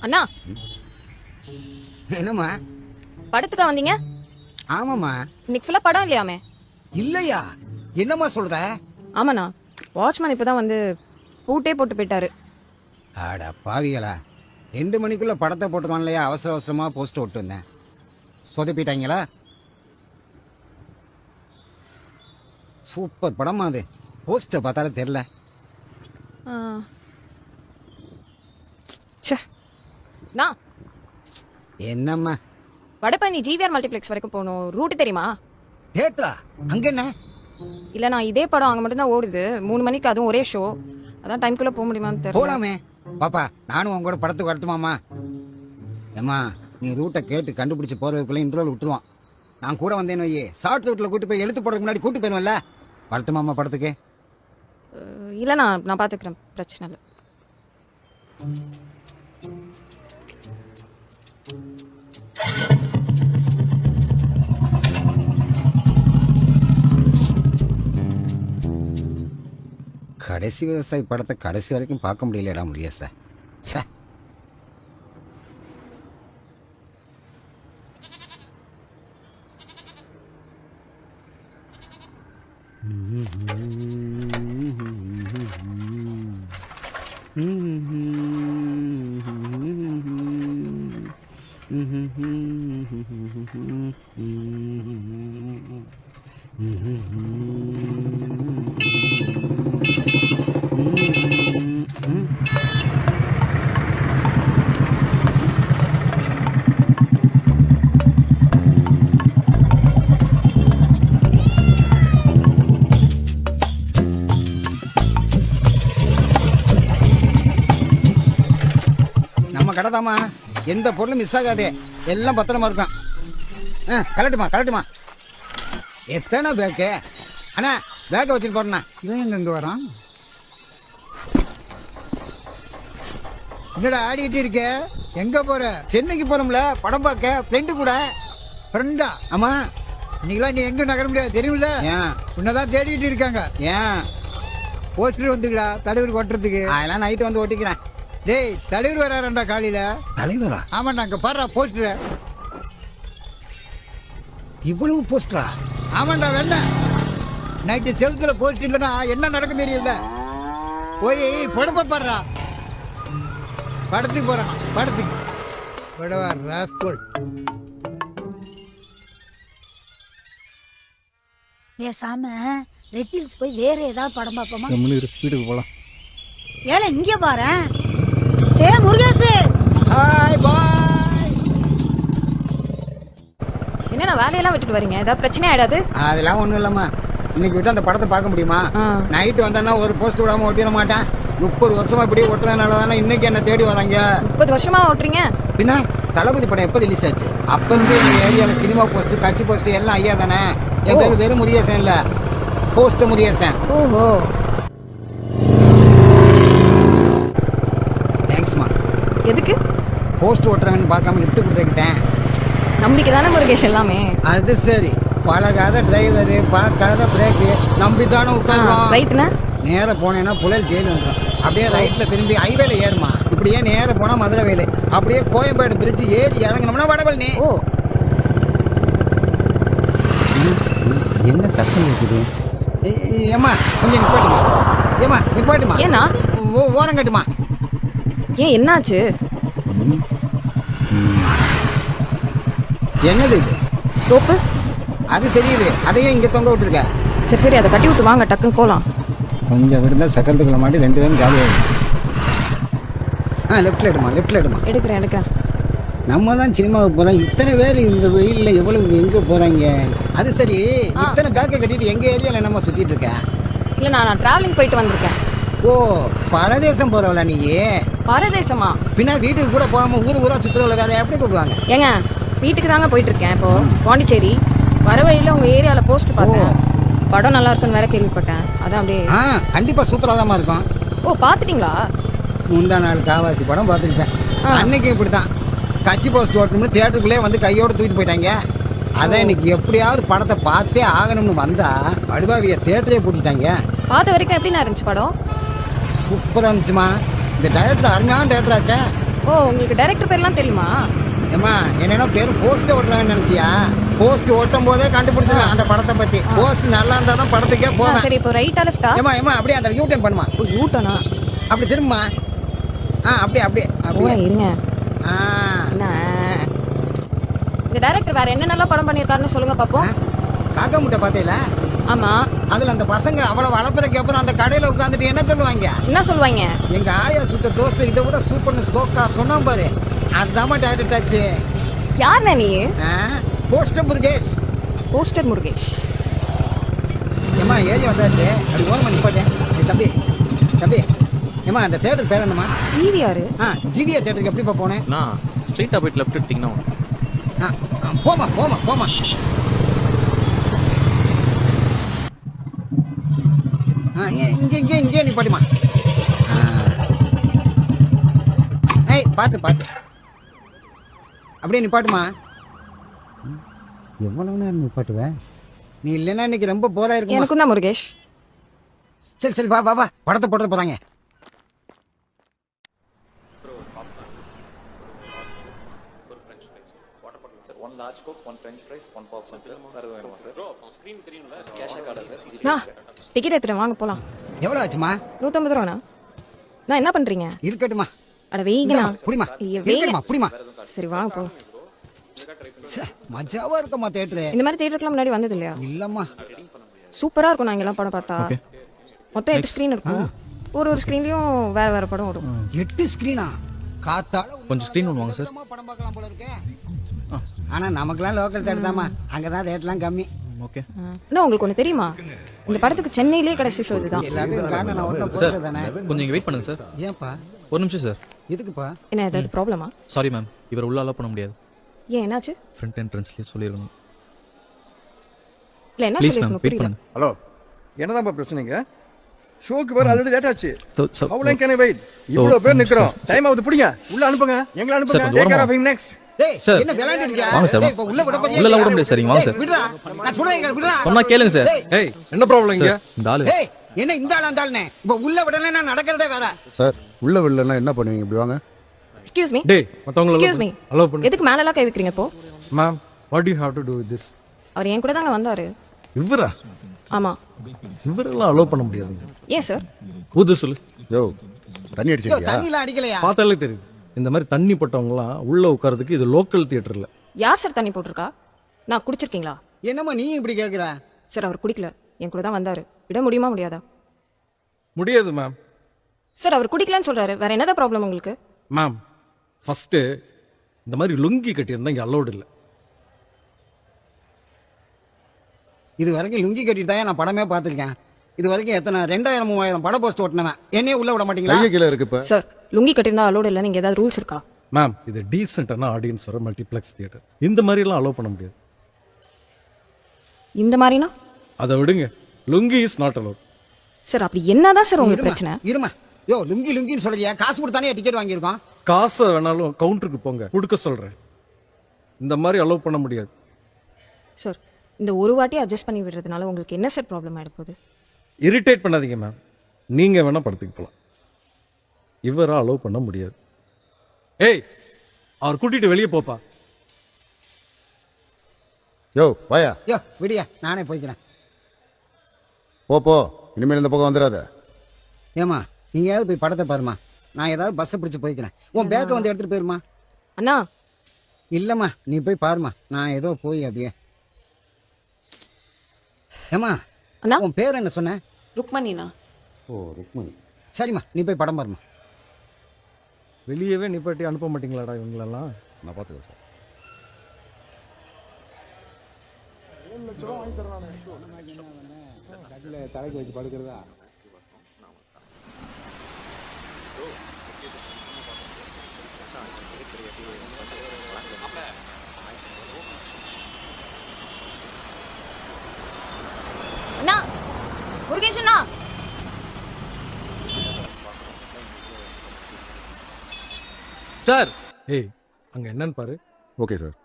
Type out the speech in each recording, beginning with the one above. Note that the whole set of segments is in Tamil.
அண்ணா, என்னம்மா? படத்துக்கு வந்தீங்க? ஆமாம்மா. இன்னைக்கு ஃபுல்லா படம் இல்லையாமே? இல்லையா? என்னம்மா சொல்ற? ஆமாண்ணா, வாட்ச்மேன் இப்பதான் வந்து பூட்டே போட்டு போயிட்டாரு. ஆடா பாவிகளா, 2 மணிக்குள்ள படத்தை போட்டுருவான் இல்லையா? அவசர அவசரமா போஸ்ட் விட்டு வந்தேன். சொதப்பிட்டாங்களா? சூப்பர் படமா அது. போஸ்ட்டை பார்த்தாலும் தெரில. அண்ணா, என்னம்மா? வடபழனி ஜிவிஆர் மல்டிப்ளெக்ஸ் வரைக்கும் போகணும். ரூட் தெரியுமா? தேட்டரா? அங்க என்ன? இல்லண்ணா, இதே படம் அங்க மட்டும்தான் ஓடுது. 3 மணிக்கு, அதுவும் ஒரே ஷோ. அதான் டைம்குள்ள போக முடியுமான்னு தெரியல. போலாமே. பாப்பா, நானும் உங்க கூட படத்துக்கு வரட்டுமாமா? ஏம்மா, நீ ரூட்டை கேட்டு கண்டுபிடிச்சு போறதுக்குள்ள இன்டர்வல் விட்டுருவான். நான் கூட வந்தேன்னு வையே, ஷார்ட் ரூட்ல கூட்டு போய் எழுத்து போறதுக்கு முன்னாடி கூட்டு போயிருவேன்ல. வரட்டுமாமா படத்துக்கு? இல்லண்ணா, நான் பாத்துக்கிறேன், பிரச்சனை இல்லை. கடைசி விவசாயி படத்தை கடைசி வரைக்கும் பார்க்க முடியலடா முருகேசா. சே, நம்ம கடை தாமா. எந்த பொருளும் மிஸ் ஆகாதே, எல்லாம் பத்திரமா இருக்கும். கலட்டுமா கலட்டுமா. எத்தனை பேக்கு? அண்ணா, பேக்கை வச்சுட்டு போறேண்ணா. இவன் எங்க இங்க வரான்? என்னடா ஆடிட்டு இருக்க? எங்க போற? சென்னைக்கு போறோம்ல படம் பார்க்க, ஃப்ரெண்டு கூட. ஃப்ரெண்டா? ஆமா. இன்னைக்கெல்லாம் நீ எங்க நகர முடியாது தெரியுமில்ல? ஏன்? உன்னதான் தேடிட்டு இருக்காங்க. ஏன்? போஸ்டர் வந்துக்கடா தலைவர் கொட்டுறதுக்கு. அதெல்லாம் நைட்டு வந்து ஒட்டிக்கிறேன். டேய், தலைவர் வராரண்டா காலையில. தலைவரா? ஆமாண்டா, அங்க பாடுறா போஸ்டர். இவ்வளவு போஸ்டரா? ஆமாண்டா, வெண்ண நைட்டு செவுத்துல போஸ்ட் இல்லைன்னா என்ன நடக்கும் தெரியல. போய் படப்ப பாடுறா. படத்துக்கு போறான், படத்துக்கு. படவா ராஸ்கோல். பேசாம ரெட் ஹில்ஸ் போய் வேற ஏதாவது படம் பார்ப்போமா? வீட்டுக்கு போலாம். ஏல இங்க பாரு. சே முருகேசு, ஹாய் பாய். என்னண்ணா வேலையெல்லாம் விட்டுட்டு வரீங்க? ஏதாவது பிரச்சனை ஆயிடாது? அதெல்லாம் ஒண்ணும் இல்லம்மா. இன்னைக்கு விட்டு அந்த படத்தை பார்க்க முடியுமா? நைட்டு வந்தா ஒரு போஸ்ட் விடாம ஒட்டிட மாட்டேன். 30 வருஷமா இப்படியே ஒட்டுறதுனால தானே இன்னைக்கு என்ன தேடி வராங்க. 30 வருஷமா ஓட்டுறீங்க? பின்ன தளபதி படம் எப்போ ரிலீஸ் ஆச்சு? அப்ப இருந்து எங்க ஏரியாவில் சினிமா போஸ்ட், கட்சி போஸ்ட் எல்லாம் ஐயா தானே. என் பேரு வெறும் முருகேசன் இல்ல, போஸ்ட் முருகேசன். ஓஹோ, தேங்க்ஸ்மா. எதுக்கு? போஸ்ட் ஓட்டுறவன் பார்க்காம லிஃப்ட் கொடுத்துக்கிட்டேன். நம்பிக்கை தானே முருகேஷ் எல்லாமே. அது சரி. பழகாத டிரைவரு, பார்க்காத பிரேக்கு, நம்பித்தானே உட்காருவோம். ரைட்னா நேர போனேன்னா புழல் ஜெயில் வந்துடும். அப்படியே ரைட்ல திரும்பி ஹைவேல ஏறுமா. இப்படியே நேர போனா மதுரை வேலு, அப்படியே கோயம்பேடு பிரிட்ஜ் ஏறி இறங்கணும்னா வடபழனி. ஓ, என்ன சத்தம் இருக்குது? ஏம்மா கொஞ்சம் நிப்பாட்டுமா. ஏம்மா நிப்பாட்டுமா. ஏன்னா ஓரம் கட்டுமா. ஏன், என்னாச்சு? என்னது இது? ரோப்பு? அது தெரியுது, அதையே இங்க தொங்க விட்டுருக்க. சரி சரி, அதை கட்டி விட்டு வாங்க, டக்குன்னு போலாம். கொஞ்சம் விடுந்தா செகண்டுக்குள்ள மாட்டி 2 பேரும் ஜாலியாக. லெஃப்ட்ல எடுமா, லெஃப்ட்ல எடுமா. எடுக்கிறேன். நம்ம தான் சினிமாவுக்கு போகிறோம். இத்தனை பேர் இந்த வெயிலில் எவ்வளவு எங்கே போகிறாங்க? அது சரி, இத்தனை பேக்கை கட்டிட்டு எங்கள் ஏரியாவில் நம்ம சுற்றிட்டு இருக்க? இல்லை, நான் டிராவலிங் போயிட்டு வந்திருக்கேன். ஓ, பரதேசம் போகிறவளா நீ? பரதேசமா? பின்ன வீட்டுக்கு கூட போகாமல் ஊரா சுற்றுறவள வேற எப்படி கூப்பிடுவாங்க? ஏங்க, வீட்டுக்கு தாங்க போயிட்டு இருக்கேன் இப்போ, பாண்டிச்சேரி. வர வழியில் உங்கள் ஏரியாவில் போஸ்ட் பார்த்தேன். படம் நல்லா இருக்குன்னு வேற கேள்விப்பட்டேன். அதான் அப்படியே. கண்டிப்பாக சூப்பராக தான் இருக்கும். ஓ, பார்த்துட்டீங்களா? முந்தா நாள் காவாசி படம் பார்த்துருப்பேன். அன்னைக்கு இப்படி தான் கட்சி போஸ்ட் ஓட்டணும்னு தியேட்டருக்குள்ளே வந்து கையோடு தூக்கிட்டு போயிட்டாங்க. அதான் இன்னைக்கு எப்படியாவது படத்தை பார்த்தே ஆகணும்னு வந்தா வடுபாவிய தியேட்டரே பூட்டிட்டாங்க. பார்த்த வரைக்கும் எப்படி இருந்துச்சு படம்? சூப்பராக இருந்துச்சுமா. இந்த டைரக்டர் அருமையான டைரக்டர் ஆச்சே. ஓ உங்களுக்கு டைரக்டர் பேர்லாம் தெரியுமா? ஏமா என்னன்னா பேர் போஸ்ட் ஓட்டலாம்னு நினைச்சியா? போஸ்ட் ஓட்டும் போதே கண்டுபிடிச்சிருவேன் அந்த படத்தை பத்தி. போஸ்ட் நல்லா இருந்தா தான் படத்துக்கே போவேன். சரி இப்போ ரைட்டா லெஃப்டா? ஏமா அப்படியே அந்த யூ-டர்ன் பண்ணுமா. ஓ யூட்டனா? அப்படி திரும்புமா. அப்படியே அப்படியே ஓ அப்படியே. இருங்க. ஆ என்ன இந்த டைரக்டர் வேற என்ன நல்லா படம் பண்ணியிருக்காருன்னு சொல்லுங்க பாப்போம். காக்கா முட்டை பார்த்தீங்களா? ஆமா. அதுல அந்த பசங்க அவ்வளவு வளர்ப்புறதுக்கு அப்புறம் அந்த கடையில உட்காந்துட்டு என்ன சொல்லுவாங்க? என்ன சொல்லுவாங்க? எங்க ஆயா சுட்ட தோசை இதை விட சூப்பர்னு சோக்கா சொன்னா பாரு. அதுதாம்மா டைரக்டர் ஆச்சு. யாருண்ணா நீ? போஸ்டர் முருகேஷ். போஸ்டர் முருகேஷ். ஏமா ஏறி வந்தாச்சு. அப்படி ஓரமா நிப்பாட்டேன். தம்பி தம்பி ஏமா அந்த தேட்டர் பேர் என்னம்மா? டிவிஆர். ஜிவியா தேட்டருக்கு எப்படிப்பா போனேன்? நான் ஸ்ட்ரெயிட்டாக போயிட்டு லெஃப்ட் எடுத்தீங்கன்னா போமா போமா போமா. இங்கே இங்கே இங்கே நிப்பாட்டுமா. ஏய் பார்த்து பார்த்து அப்படியே நிப்பாட்டுமா. எவ்வளவு நேரம் நிப்பாட்டுவேன்? நீ இல்லைன்னா இன்னைக்கு ரொம்ப போரா இருக்கும். எனக்கும் தான் முருகேஷ். சரி சரி வா வா வா படத்தை போட போறாங்க. டிக்கெட் எடுத்துட்டு வாங்க போலாம். எவ்வளவு ஆச்சுமா? 150 ரூபாண்ணா. நான் என்ன பண்றீங்க? இருக்கட்டுமா. அட வெயிங்கண்ணா. புடிமா ஐயோ, வெயிங்க. இருக்கட்டுமா புடிமா. சரி வாங்க போலாம். மஜாவா இருக்குமா தேட்டரு? இந்த மாதிரி தியேட்டருக்குலாம் முன்னாடி வந்தது இல்லையா? இல்லம்மா. சூப்பரா இருக்கும். நான் இங்கெல்லாம் படம் பார்த்தா மொத்தம் 8 ஸ்க்ரீன் இருக்கும். ஒரு ஸ்க்ரீன்லயும் வேற வேற படம் வரும். 8 ஸ்கிரீனா? காத்தால கொஞ்சம் ஸ்க்ரீன் ஒன்று வாங்க சார். படம் பார்க்கலாம் போல இருக்கே. ஆனா நமக்குலாம் லோக்கல் தேட்டர் தாம்மா. அங்கதான் ரேட்லாம் கம்மி. ஓகே. அண்ணா உங்களுக்கு ஒன்று தெரியுமா? இந்த படத்துக்கு சென்னையிலேயே கடைசி ஷோ இதுதான். எல்லாத்துக்கும் காரணம் நான் ஒன்றும் சார் போகிறது தானே. கொஞ்சம் இங்கே வெயிட் பண்ணுங்க சார். ஏன்பா? ஒரு நிமிஷம் சார். எதுக்குப்பா? என்ன ஏதாவது ப்ராப்ளமா? சாரி மேம், இவர் உள்ள அலோவ் பண்ண முடியாது. ஏன் என்னாச்சு? ஃப்ரண்ட் என்ட்ரன்ஸ்லேயே சொல்லிடணும். இல்லை என்ன ப்ளீஸ் மேம் சொல்லிருக்கணும் வெயிட் புரியல. பண்ணுங்க. ஹலோ, என்னதான்ப்பா பிரச்சனைங்க? ஷோக்கு வேற ஆல்ரெடி லேட் ஆச்சு. So, How long can I wait? இவ்வளோ பேர் நிக்கிறோம். டைம் ஆகுது, பிடிங்க. உள்ள அனுப்புங்க. எங்களை அனுப்புங்க. கொஞ்சம் Take care ஓரமா. of him next. டேய் சார். என்ன விளையாடிட்டு இருக்கியா? வாங்க சார். டேய், இப்ப உள்ள விட போறியா? உள்ளலாம் விட முடியாது சார். இங்க வாங்க சார். விடுடா. நான் சொல்றேன் விடுடா. சொன்னா கேளுங்க சார். ஏய், என்ன ப்ராப்ளம் இங்க? சார், இந்த ஆளு டேய் என்ன இந்த ஆள் அந்த ஆளுனே? இப்ப உள்ள விடலன்னா நடக்கிறதே வேற. சார் உள்ள விடலன்னா என்ன பண்ணுவீங்க? இப்படி வாங்க. Excuse me. டேய், மத்தவங்கள எக்ஸ்கியூஸ் மீ. அலோவ் பண்ணு. எதுக்கு மேலலாம் கை வைக்கிறீங்க இப்போ? Ma'am, what do you have to do with this? அவர் என் கூட தாங்க வந்தாரு. இவரா? ஆமா. இவரெல்லாம் அலோவ் பண்ண முடியாதுங்க. ஏன் சார்? ஊது சொல்லு. யோ தண்ணி யோ அடிச்சிருக்கியா? தண்ணில அடிக்கலையா? பார்த்தாலே தெரியுது. இந்த மாதிரி தண்ணி பட்டவங்கலாம் உள்ள உட்கார்றதுக்கு இது லோக்கல் தியேட்டர் இல்ல. யார் சார் தண்ணி போட்டிருக்கா? நான் குடிச்சிருக்கீங்களா? என்னம்மா நீ இப்படி கேக்குற? சார் அவர் குடிக்கல. என் கூட தான் வந்தாரு. விட முடியுமா முடியாதா? முடியாது மேம். சார் அவர் குடிக்கலன்னு சொல்றாரு. வேற என்னதான் ப்ராப்ளம் உங்களுக்கு? மேம், ஃபர்ஸ்ட் இந்த மாதிரி லுங்கி கட்டியிருந்தா இங்க அலோடு இல்லை. இது வரைக்கும் லுங்கி கட்டிட்டு தான் நான் படமே பார்த்திருக்கேன். இது வரைக்கும் எத்தனை 2000 3000 பட போஸ்ட் ஓட்டினவன். என்னையே உள்ள விட மாட்டீங்களா? கையை கீழே இருக்கு இப்ப. சார் லுங்கி கட்டியிருந்தா அலோடு இல்லை. நீங்க ஏதாவது ரூல்ஸ் இருக்கா? மேம், இது டீசென்டான ஆடியன்ஸ் வர மல்டிப்ளெக்ஸ் தியேட்டர். இந்த மாதிரிலாம் அலோவ் பண்ண முடியாது. இந்த மாதிரினா? அதை விடுங்க. Lungi is not allowed. Sir அப்படி என்னதான் சார் உங்களுக்கு பிரச்சனை? இருமா. யோ லுங்கி லுங்கின்னு சொல்றியா? காசு கொடுத்தானே டிக்கெட் வாங்கியிருக்கோம். காசை வேணாலும் கவுண்டருக்கு போங்க, கொடுக்க சொல்றேன். இந்த மாதிரி அலோவ் பண்ண முடியாது. சார் இந்த ஒரு வாட்டி அட்ஜஸ்ட் பண்ணி விடுறதுனால உங்களுக்கு என்ன சார் ப்ராப்ளம் ஆயிட போகுது? இரிட்டேட் பண்ணாதீங்க மேம். நீங்க வேணா படத்துக்கு போகலாம். இவரை அலோவ் பண்ண முடியாது. ஏய், அவர் கூட்டிட்டு வெளியே போப்பா. யோ வாயா. யோ விடியா, நானே போய்க்கிறேன். போ இனிமேல் இந்த பக்கம் வந்துடாத. ஏமா நீங்க ஏதாவது போய் படத்தை பாருமா. நான் ஏதாவது பஸ்ஸை பிடிச்சி போய்க்கிறேன். உன் பேக்கை வந்து எடுத்துட்டு போயிருமா. அண்ணா இல்லம்மா நீ போய் பாருமா. நான் ஏதோ போய் அப்படியே. ஏமா அண்ணா. உன் பேர் என்ன சொன்ன? ருக்மணிண்ணா. ஓ ருக்மணி. சரிம்மா நீ போய் படம் பாருமா. வெளியவே நிப்பாட்டி அனுப்ப மாட்டீங்களாடா இவங்களெல்லாம்? நான் பார்த்துக்கிறேன் சார். தலைக்கு வச்சு படுக்கிறதா? அண்ணா முருகேஷ் அண்ணா. சார். ஏய், அங்க என்னன்னு பாரு. Okay sir.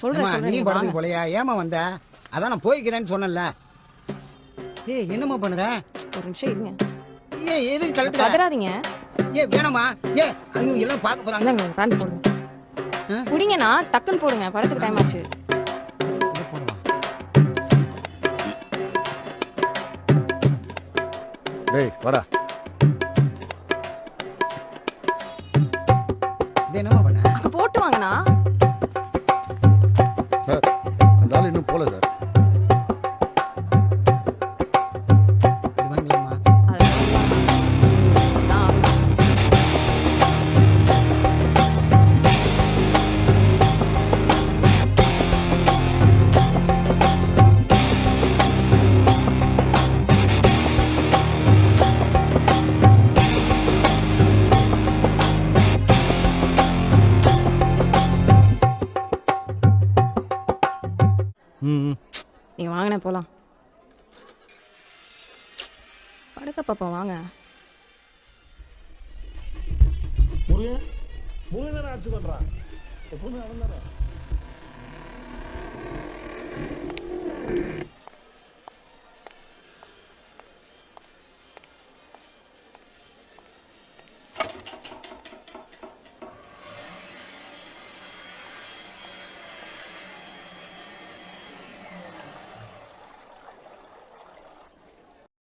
சொல்றேன் நீ சொல்றேன். படத்துக்கு போலையா? ஏமா வந்த? அதான் நான் போய்க்கிறேன்னு சொன்னேன்ல. ஏய் என்னம்மா பண்ணுற? ஒரு நிமிஷம் இருங்க. ஏய் எதுக்கு கழட்டுற? பதறாதீங்க. ஏய் வேணாம்மா. ஏய் ஐயோ எல்லாம் பார்க்க போறாங்க. இந்தாங்க பேண்ட் போடுங்க. ஆ? குடிங்கண்ணா, டக்குன்னு போடுங்க, படத்துக்கு டைம் ஆச்சு. டேய் வாடா. இது என்னம்மா பண்ண? அங்க போட்டு வாங்கண்ணா. சார் அந்த ஆள் இன்னும் போல சார். இது வாங்கலாமா? அதான். ம் நீங்க வாங்கின போலாம். படுக்க பாப்பா வாங்க. முருகன் முருகன் தானே ஆட்சி பண்றான். எப்பவுமே அவன் தானே.